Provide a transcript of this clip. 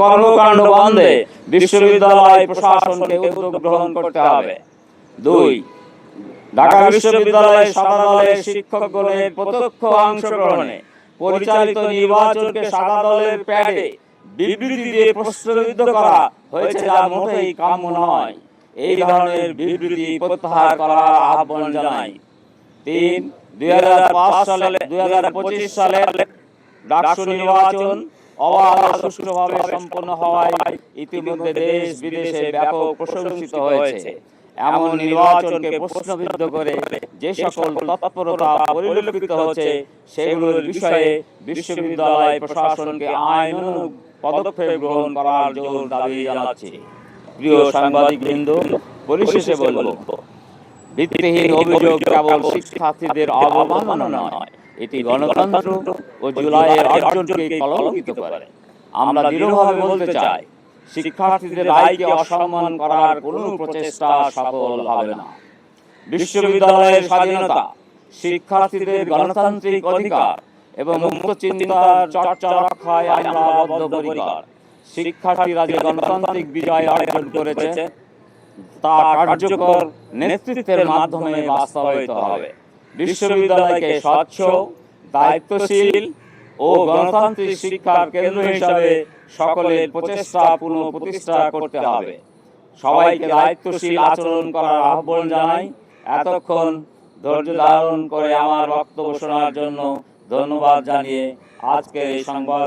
কর্মকাণ্ড বন্ধে বিশ্ববিদ্যালয় প্রশাসনকে উদ্যোগ গ্রহণ করতে হবে। 2. ঢাকা বিশ্ববিদ্যালয়ের সাদা দলের শিক্ষকগণের প্রত্যক্ষ অংশগ্রহণে পরিচালিত নির্বাচনকে সাদা দলের প্যাডে বিবৃতি দিয়ে প্রশ্নবিদ্ধ করা হয়েছে, যা মোটেই কাম্য নয়। এই ধরনের বিবৃতি প্রত্যাহার করার আহ্বান জানাই। 3. 2025 সালের ডাকসু নির্বাচন অবাধ ও সুষ্ঠুভাবে সম্পন্ন হওয়ায় ইতিমধ্যে দেশ বিদেশে ব্যাপক প্রশংসিত হয়েছে। এমন নির্বাচনকে প্রশ্নবিদ্ধ করে যে সকল তৎপরতা পরিলক্ষিত হচ্ছে, সেগুলোর বিষয়ে বিশ্ববিদ্যালয় প্রশাসনকে আইনানুগ পদক্ষেপ গ্রহণ করার জোর দাবি জানাচ্ছি। প্রিয় সাংবাদিকবৃন্দ, পরিশেষে বলব, ভিত্তিহীন অভিযোগ কেবল শিক্ষার্থীদের অবমাননা নয়, এটি গণতন্ত্র ও জুলাইয়ের অর্জনকে কলঙ্কিত করে। আমরা দৃঢ়ভাবে বলতে চাই, শিক্ষার্থীদের রায়কে অসম্মান করার কোনো প্রচেষ্টা সফল হবে না। বিশ্ববিদ্যালয়ের স্বাধীনতা, শিক্ষার্থীদের গণতান্ত্রিক অধিকার এবং মুক্ত চিন্তার চর্চা রক্ষায় আমরা বদ্ধপরিকর। শিক্ষার্থীরা যে গণতান্ত্রিক বিজয় অর্জন করেছে, তা কার্যকর নেতৃত্বের মাধ্যমে বাস্তবায়িত হবে। বিশ্ববিদ্যালয়কে স্বচ্ছ, দায়িত্বশীল ও গণতান্ত্রিক শিক্ষার কেন্দ্র হিসাবে সকলের প্রচেষ্টা পুনঃপ্রতিষ্ঠা করতে হবে। সবাইকে দায়িত্বশীল আচরণ করার আহ্বান জানাই। এতক্ষণ ধৈর্য ধারণ করে আমার বক্তব্য শোনার জন্য ধন্যবাদ জানিয়ে আজকের এই সংবাদ